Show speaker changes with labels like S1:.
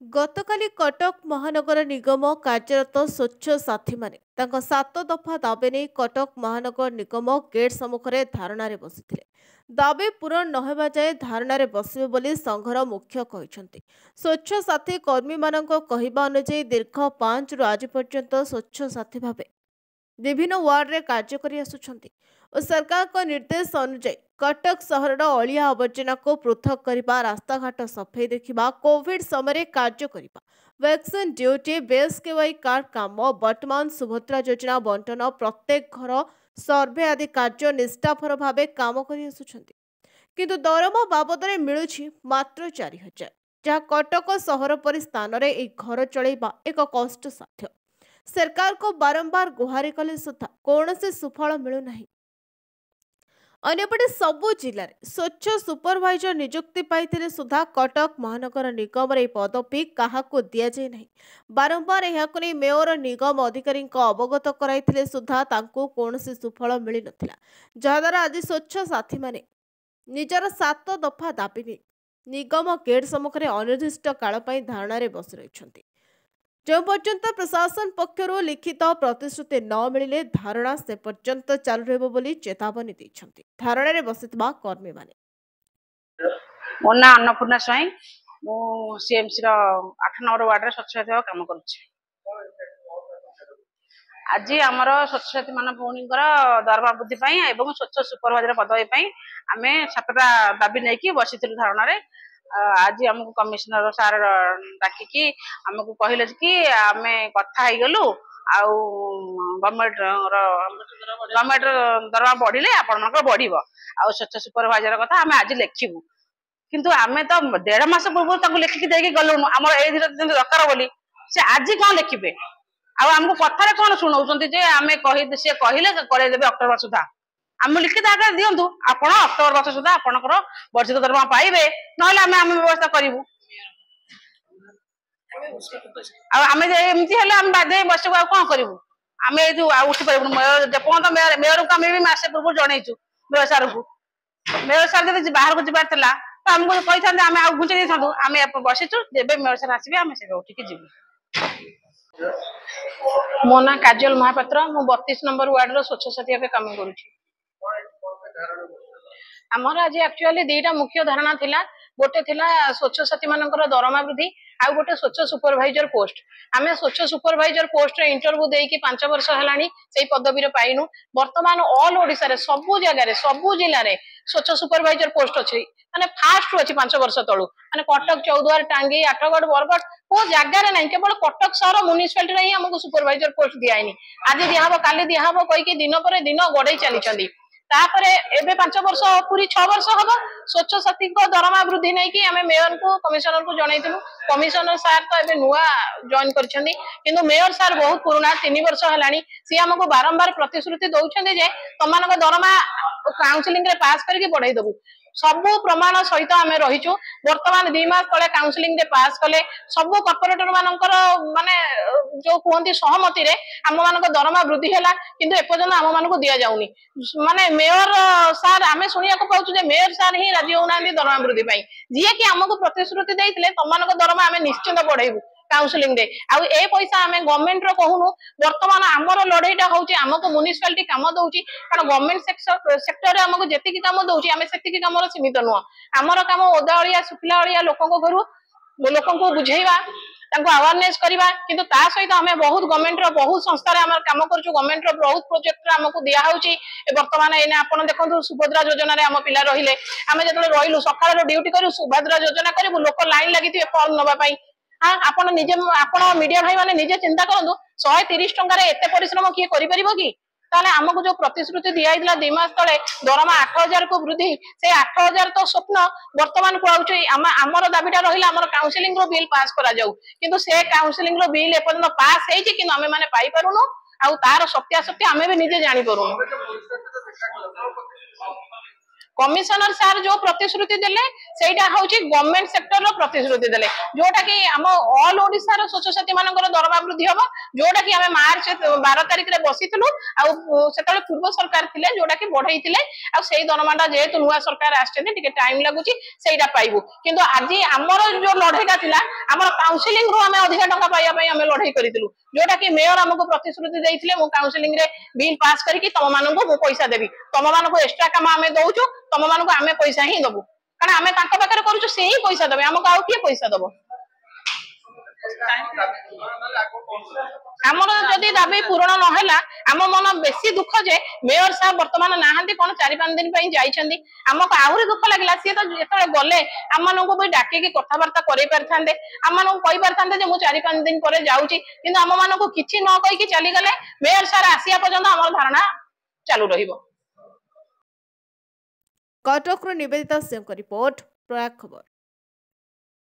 S1: ଗତକାଲି କଟକ ମହାନଗର ନିଗମ କାର୍ଯ୍ୟରତ ସ୍ୱଚ୍ଛ ସାଥୀମାନେ ତାଙ୍କ 7 ଦଫା ଦାବି ନେଇ କଟକ ମହାନଗର ନିଗମ ଗେଟ୍ ସମ୍ମୁଖରେ ଧାରଣାରେ ବସିଥିଲେ। ଦାବି ପୂରଣ ନ ହେବା ଯାଏ ଧାରଣାରେ ବସିବେ ବୋଲି ସଂଘର ମୁଖ୍ୟ କହିଛନ୍ତି। ସ୍ୱଚ୍ଛ ସାଥୀ କର୍ମୀମାନଙ୍କ କହିବା ଅନୁଯାୟୀ ଦୀର୍ଘ 5ରୁ ଆଜି ପର୍ଯ୍ୟନ୍ତ ସ୍ୱଚ୍ଛ ସାଥୀ ଭାବେ ବିଭିନ୍ନ ୱାର୍ଡରେ କାର୍ଯ୍ୟ କରି ଆସୁଛନ୍ତି ଓ ସରକାରଙ୍କ ନିର୍ଦ୍ଦେଶ ଅନୁଯାୟୀ କଟକ ସହରର ଅଳିଆ ଆବର୍ଜନାକୁ ପୃଥକ କରିବା, ରାସ୍ତାଘାଟ ସଫେଇ ଦେଖିବା, କୋଭିଡ ସମୟରେ କାର୍ଯ୍ୟ କରିବା, ଭ୍ୟାକ୍ସିନ ଡ୍ୟୁଟି, ବିଏସକେୱାଇ କାର୍ଡ କାମ, ବର୍ତ୍ତମାନ ସୁଭଦ୍ରା ଯୋଜନା ବଣ୍ଟନ, ପ୍ରତ୍ୟେକ ଘର ସର୍ଭେ ଆଦି କାର୍ଯ୍ୟ ନିଷ୍ଠାପର ଭାବେ କାମ କରି ଆସୁଛନ୍ତି। କିନ୍ତୁ ଦରମା ବାବଦରେ ମିଳୁଛି ମାତ୍ର 4,000, ଯାହା କଟକ ସହର ପରି ସ୍ଥାନରେ ଏହି ଘର ଚଳାଇବା ଏକ କଷ୍ଟସାଧ୍ୟ। ସରକାରଙ୍କୁ ବାରମ୍ବାର ଗୁହାରି କଲେ ସୁଦ୍ଧା କୌଣସି ସୁଫଳ ମିଳୁନାହିଁ। ଅନ୍ୟପଟେ ସବୁ ଜିଲ୍ଲାରେ ସ୍ୱଚ୍ଛ ସୁପରଭାଇଜର ନିଯୁକ୍ତି ପାଇଥିଲେ ସୁଦ୍ଧା କଟକ ମହାନଗର ନିଗମର ଏହି ପଦବୀ କାହାକୁ ଦିଆଯାଇ ନାହିଁ। ବାରମ୍ବାର ଏହାକୁ ନେଇ ମେୟର ନିଗମ ଅଧିକାରୀଙ୍କ ଅବଗତ କରାଇଥିଲେ ସୁଦ୍ଧା ତାଙ୍କୁ କୌଣସି ସୁଫଳ ମିଳିନଥିଲା, ଯାହାଦ୍ୱାରା ଆଜି ସ୍ୱଚ୍ଛ ସାଥୀମାନେ ନିଜର 7 ଦଫା ଦାବି ନେଇ ନିଗମ ଗେଟ୍ ସମ୍ମୁଖରେ ଅନିର୍ଦ୍ଦିଷ୍ଟ କାଳ ପାଇଁ ଧାରଣାରେ ବସି ରହିଛନ୍ତି। ଯେଉଁ ପର୍ଯ୍ୟନ୍ତ ପ୍ରଶାସନ ପକ୍ଷରୁ ଲିଖିତ ପ୍ରତିଶ୍ରୁତି ନ ମିଳିଲେ ଧାରଣା ସେ ପର୍ଯ୍ୟନ୍ତ ଚାଲୁ ରହିବ ବୋଲି ଚେତାବନୀ ଦେଇଛନ୍ତି ଧାରଣାରେ ବସିଥିବା କର୍ମୀମାନେ।
S2: ମୋ ନାଁ ଅନ୍ନପୂର୍ଣ୍ଣା ସ୍ୱାଇଁ, ମୁଁ ସିଏମସି ର 8 ନମ୍ବର ୱାର୍ଡରେ ସ୍ୱଚ୍ଛ ସାଥୀ କାମ କରୁଛି। ଆଜି ଆମର ସ୍ୱଚ୍ଛ ସାଥୀ ମାନ ଭଉଣୀଙ୍କର ଦରମା ବୃଦ୍ଧି ପାଇଁ ଏବଂ ସ୍ୱଚ୍ଛ ସୁପରଭାଇଜର ପଦବୀ ପାଇଁ ଆମେ 7ଟା ଦାବି ନେଇକି ବସିଥିଲୁ ଧାରଣାରେ। ଆଜି ଆମକୁ କମିଶନର ସାର୍ ଡାକିକି ଆମକୁ କହିଲେ କି ଆମେ କଥା ହେଇଗଲୁ, ଆଉ ଗଭର୍ଣ୍ଣମେଣ୍ଟ ଦରମା ବଢିଲେ ଆପଣଙ୍କର ବଢିବ, ଆଉ ସ୍ୱଚ୍ଛ ସୁପରଭାଇଜର କଥା ଆମେ ଆଜି ଲେଖିବୁ। କିନ୍ତୁ ଆମେ ତ 1.5 ମାସ ପୂର୍ବରୁ ତାଙ୍କୁ ଲେଖିକି ଦେଇକି ଗଲୁଣୁ ଆମର ଏଇ ଦିନ ଦରକାର ବୋଲି। ସେ ଆଜି କଣ ଲେଖିବେ? ଆଉ ଆମକୁ କଥାରେ କଣ ଶୁଣଉଛନ୍ତି ଯେ ଆମେ ସେ କହିଲେ କରେଇଦେବେ ଅକ୍ଟୋବର ସୁଦ୍ଧା। ଆମେ ଲିଖିତ ଆକାରରେ ଦିଅନ୍ତୁ, ଆପଣ ଅକ୍ଟୋବର ମାସ ସୁଦ୍ଧା ଆପଣଙ୍କର ବର୍ଷିତ ଦରମା ପାଇବେ, ନହେଲେ ଆମେ ବ୍ୟବସ୍ଥା କରିବୁ। ଆଉ ଆମେ ଏମିତି ହେଲେ ଆମେ ବାଧ୍ୟ ହେଇ ବସିବୁ, ଆଉ କଣ କରିବୁ? ଆମେ ଏଇ ଯୋଉ ଆଉ ଉଠି ପାରିବୁନି। ଯେପର୍ଯ୍ୟନ୍ତ ମେୟରକୁ ଆମେ ବି ମାସେ ପୂର୍ବରୁ ଜଣେଇଛୁ ମେୟର ସାର୍ଙ୍କୁ। ମେୟର ସାର୍ ଯଦି ବାହାରକୁ ଯିବାର ଥିଲା ତ ଆମକୁ କହିଥାନ୍ତେ, ଆମେ ଆଉ ଘୁଞ୍ଚେଇ ଦେଇଥାନ୍ତୁ। ଆମେ ବସିଛୁ, ଯେବେ ମେୟର ସାର୍ ଆସିବେ ଆମେ ସେବେ ଉଠିକି ଯିବୁ। ମୋ ନାଁ କାଜଲ ମହାପାତ୍ର, ମୁଁ 32 ନମ୍ବର ୱାର୍ଡର ସ୍ୱଚ୍ଛ ସାଥୀ ଭାବେ କାମ କରୁଛି। ଆମର ଆଜି ଆକ୍ଚୁଆଲି 2ଟା ମୁଖ୍ୟ ଧାରଣା ଥିଲା। ଗୋଟେ ଥିଲା ସ୍ୱଚ୍ଛ ସାଥୀ ମାନଙ୍କର ଦରମା ବୃଦ୍ଧି, ଆଉ ଗୋଟେ ସ୍ୱଚ୍ଛ ସୁପରଭାଇଜର ପୋଷ୍ଟ। ଆମେ ସ୍ୱଚ୍ଛ ସୁପରଭାଇଜର ପୋଷ୍ଟରେ ଇଣ୍ଟରଭ୍ୟୁ ଦେଇକି 5 ବର୍ଷ ହେଲାଣି ସେଇ ପଦବୀରେ ପାଇନୁ। ବର୍ତ୍ତମାନ ଅଲ୍ ଓଡ଼ିଶାରେ ସବୁ ଜାଗାରେ ସବୁ ଜିଲ୍ଲାରେ ସ୍ୱଚ୍ଛ ସୁପରଭାଇଜର ପୋଷ୍ଟ ଅଛି, ମାନେ ଫାଷ୍ଟରୁ ଅଛି 5 ବର୍ଷ ତଳୁ। ମାନେ କଟକ, ଚୌଦ୍ୱାର, ଟାଙ୍ଗୀ, ଆଠଗଡ଼, ବରଗଡ଼ କୋଉ ଜାଗାରେ ନାହିଁ, କେବଳ କଟକ ସହର ମ୍ୟୁନିସିପାଲିଟିରେ ହିଁ ଆମକୁ ସୁପରଭାଇଜର ପୋଷ୍ଟ ଦିଆହେଇନି। ଆଜି ଦିଆହବ, କାଲି ଦିଆହବ କହିକି ଦିନ ପରେ ଦିନ ଗଡେଇ ଚାଲିଛନ୍ତି। ତାପରେ ଏବେ 5 ବର୍ଷ ପୁରୀ 6 ବର୍ଷ ହବ ସ୍ୱଚ୍ଛ ସାଥୀଙ୍କ ଦରମା ବୃଦ୍ଧି ନେଇକି ଆମେ ମେୟରଙ୍କୁ କମିଶନରଙ୍କୁ ଜଣେଇଥିଲୁ। କମିଶନର ସାର୍ ତ ଏବେ ନୂଆ ଜଏନ୍ କରିଛନ୍ତି, କିନ୍ତୁ ମେୟର ସାର୍ ବହୁତ ପୁରୁଣା, 3 ବର୍ଷ ହେଲାଣି। ସିଏ ଆମକୁ ବାରମ୍ବାର ପ୍ରତିଶ୍ରୁତି ଦଉଛନ୍ତି ଯେ ତମାନଙ୍କ ଦରମା କାଉନସିଲିଂରେ ପାସ୍ କରିକି ବଢେଇ ଦେବୁ। ସବୁ ପ୍ରମାଣ ସହିତ ଆମେ ରହିଛୁ। ବର୍ତ୍ତମାନ 2 ମାସ ତଳେ କାଉନସିଲିଂରେ ପାସ୍ କଲେ। ସବୁ କର୍ପୋରେଟର ମାନଙ୍କର ମାନେ ଯୋଉ କୁହନ୍ତି ସହମତିରେ ଆମ ମାନଙ୍କ ଦରମା ବୃଦ୍ଧି ହେଲା, କିନ୍ତୁ ଏପର୍ଯ୍ୟନ୍ତ ଆମ ମାନଙ୍କୁ ଦିଆଯାଉନି। ମାନେ ମେୟର ସାର୍, ଆମେ ଶୁଣିବାକୁ ପାଉଛୁ ଯେ ମେୟର ସାର୍ ହିଁ ରାଜି ହଉନାହାନ୍ତି ଦରମା ବୃଦ୍ଧି ପାଇଁ, ଯିଏକି ଆମକୁ ପ୍ରତିଶ୍ରୁତି ଦେଇଥିଲେ ତମାନଙ୍କ ଦରମା ଆମେ ନିଶ୍ଚିନ୍ତ ବଢେଇବୁ କାଉନସିଲିଂ ରେ। ଆଉ ଏ ପଇସା ଆମେ ଗଭର୍ଣ୍ଣମେଣ୍ଟର କହୁନୁ। ବର୍ତ୍ତମାନ ଆମର ଲଢେଇଟା ହଉଛି, ଆମକୁ ମ୍ୟୁନିସିପାଲିଟି କାମ ଦଉଛି, କାରଣ ଗଭର୍ଣ୍ଣମେଣ୍ଟ ସେକ୍ଟରରେ ଆମକୁ ଯେତିକି କାମ ଦଉଛି ଆମେ ସେତିକି କାମର ସୀମିତ ନୁହଁ। ଆମର କାମ ଓଦା ଅଳିଆ ଶୁଖିଲା ଅଳିଆ ଲୋକଙ୍କୁ ବୁଝେଇବା, ତାଙ୍କୁ ଆୱାରନେସ୍ କରିବା। କିନ୍ତୁ ତା ସହିତ ଆମେ ବହୁତ ଗଭର୍ଣ୍ଣମେଣ୍ଟର ବହୁତ ସଂସ୍ଥାରେ ଆମେ କାମ କରୁଛୁ। ଗଭର୍ଣ୍ଣମେଣ୍ଟର ବହୁତ ପ୍ରୋଜେକ୍ଟରେ ଆମକୁ ଦିଆହଉଛି। ବର୍ତ୍ତମାନ ଏଇନା ଆପଣ ଦେଖନ୍ତୁ, ସୁଭଦ୍ରା ଯୋଜନାରେ ଆମ ପିଲା ରହିଲେ। ଆମେ ଯେତେବେଳେ ରହିଲୁ ସକାଳର ଡ୍ୟୁଟି କରିବୁ, ସୁଭଦ୍ରା ଯୋଜନା କରିବୁ, ଲୋକ ଲାଇନ ଲାଗିଥିବେ ଫର୍ମ ନେବା ପାଇଁ। ଆପଣ ମିଡିଆ ଭାଇ ମାନେ ନିଜେ ଚିନ୍ତା କରନ୍ତୁ, 130 ଟଙ୍କାରେ ଏତେ ପରିଶ୍ରମ କିଏ କରିପାରିବ କି? ତାହେଲେ ଆମକୁ ଯୋଉ ପ୍ରତିଶ୍ରୁତି ଦିଆଯାଇଥିଲା 2 ମାସ ତଳେ ଦରମା 8,000 କୁ ବୃଦ୍ଧି, ସେ 8,000 ତ ସ୍ୱପ୍ନ ବର୍ତ୍ତମାନ କୁହାଉଛି। ଆମର ଦାବିଟା ରହିଲା ଆମର କାଉନସିଲିଂ ର ବିଲ୍ ପାସ୍ କରାଯାଉ, କିନ୍ତୁ ସେ କାଉନସିଲିଂ ର ବିଲ୍ ଏପର୍ଯ୍ୟନ୍ତ ପାସ୍ ହେଇଛି, କିନ୍ତୁ ଆମେ ମାନେ ପାଇପାରୁନୁ। ଆଉ ତାର ସତ୍ୟାସତ୍ୟ ଆମେ ବି ନିଜେ ଜାଣିପାରୁନୁ। कमिशनर सार जो प्रतिश्रुति देले सेटा होची गवर्नमेंट सेक्टर रो प्रतिश्रुति देले जोटा कि हम ऑल ओडिसा रो स्वच्छ साथी मानकर दरमा वृद्धि हबो जोटा कि हमें मार्च 12 तारिख रे बसितलु आ सेतले पूर्व सरकार थिले जोटा कि बढ़ाई थिले आ सेही दरमाटा जेहेतु नुआ सरकार आछते टिके टाइम लागुची सेटा पाइबु किंतु आज हमर जो लढाईटा थिला हमर काउंसलिंग रो हमें अधिक टका पाइया पई हमें लढाई करितलु जोटा कि मेयर हमको प्रतिश्रुति देइथिले मो काउंसलिंग रे बिल पास करके तम माननको मो पैसा देबी तम मानको एक्स्ट्रा काम हमें दउछु तम मानको हमें पैसा ही दबु कारण हमें तांका पाखरे करूछु से ही पैसा देबे हमको आउ के पैसा दबो हमर जदी दाबी पूर्ण न होला हम मन बेसी दुख जे मेयर साहब वर्तमान नाहंती कोन 4-5 दिन पई जाइछंदी हमको आहुरी दुख लागला से तो जेतले गले हम मानको भी डाके के कथा वार्ता करै परथांदे हम मानको कहि परथांदे जे मु 4-5 दिन परे जाउची किंतु हम मानको किछि न कहि के चली गले मेयर साहब आसिया पर्यंत हमर धारणा चालू रहिबो।
S1: कटक निवेदिता सिंह रिपोर्ट प्रयाग खबर।